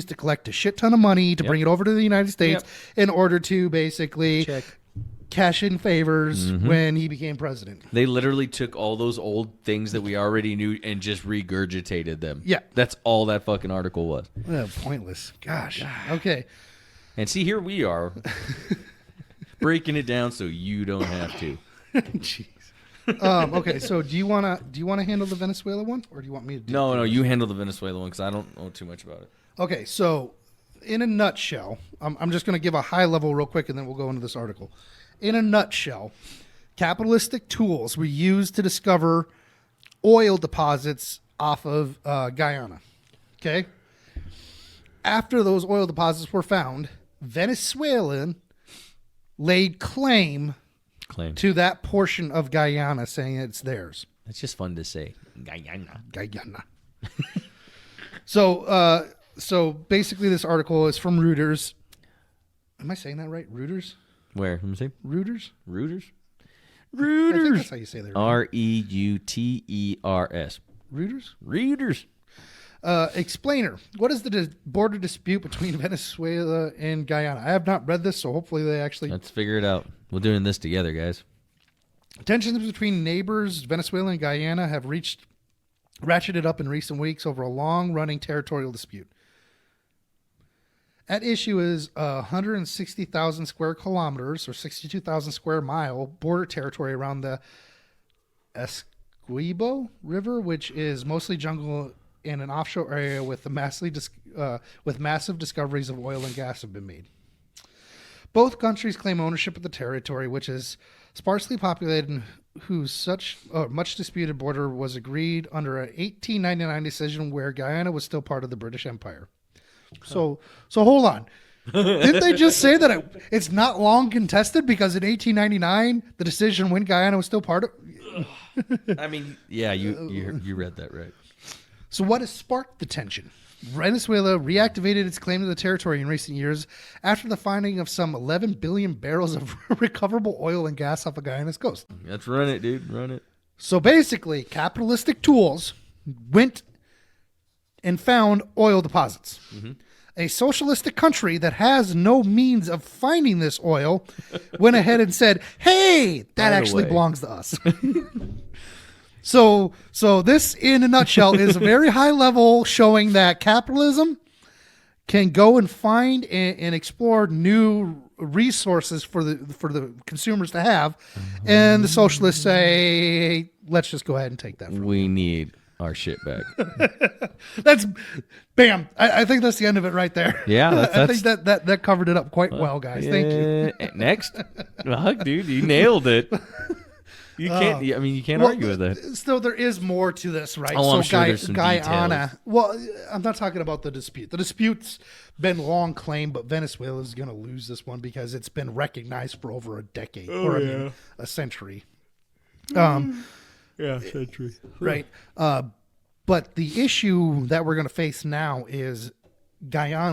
to collect a shit ton of money to bring it over to the United States in order to basically cash in favors when he became president. They literally took all those old things that we already knew and just regurgitated them. Yeah. That's all that fucking article was. Pointless. Gosh. Okay. And see, here we are breaking it down so you don't have to. Jeez. Okay, so do you wanna handle the Venezuela one, or do you want me to do No, you handle the Venezuela one because I don't know too much about it. Okay, so in a nutshell, I'm just going to give a high level real quick, and then we'll go into this article. In a nutshell, capitalistic tools were used to discover oil deposits off of Guyana. Okay? After those oil deposits were found, Venezuelan laid claim to that portion of Guyana, saying it's theirs. It's just fun to say. Guyana. So basically, this article is from Reuters. Am I saying that right? Reuters? Where? Let me see. Reuters? Reuters? I think that's how you say that. Reuters. Reuters? Reuters. Explainer. What is the border dispute between Venezuela and Guyana? I have not read this, so hopefully they actually... Let's figure it out. We're doing this together, guys. Tensions between neighbors, Venezuela and Guyana, have ratcheted up in recent weeks over a long-running territorial dispute. At issue is 160,000 square kilometers, or 62,000 square mile, border territory around the Essequibo River, which is mostly jungle in an offshore area with massive discoveries of oil and gas have been made. Both countries claim ownership of the territory, which is sparsely populated and whose much disputed border was agreed under an 1899 decision where Guyana was still part of the British Empire. So hold on. Didn't they just say that it's not long contested because in 1899 the decision when Guyana was still part of? I mean, yeah, you read that right. So what has sparked the tension? Venezuela reactivated its claim to the territory in recent years after the finding of some 11 billion barrels of recoverable oil and gas off of Guyana's coast. Let's run it, dude. Run it. So basically, capitalistic tools went and found oil deposits. Mm-hmm. A socialistic country that has no means of finding this oil went ahead and said, hey, that actually belongs to us. So this, in a nutshell, is a very high level showing that capitalism can go and find and explore new resources for the consumers to have, and the socialists say, let's just go ahead and take that from We need our shit back. That's bam. I think that's the end of it right there. Yeah, I think that covered it up quite well, guys. Thank you. Next, dude, you nailed it. You can't. I mean, you can't argue with that. Still, there is more to this, right? Oh, I'm sure there's some Guyana. details. Well, I'm not talking about the dispute. The dispute's been long claimed, but Venezuela is going to lose this one because it's been recognized for over a decade a century. Century. Right. But the issue that we're going to face now is Guyana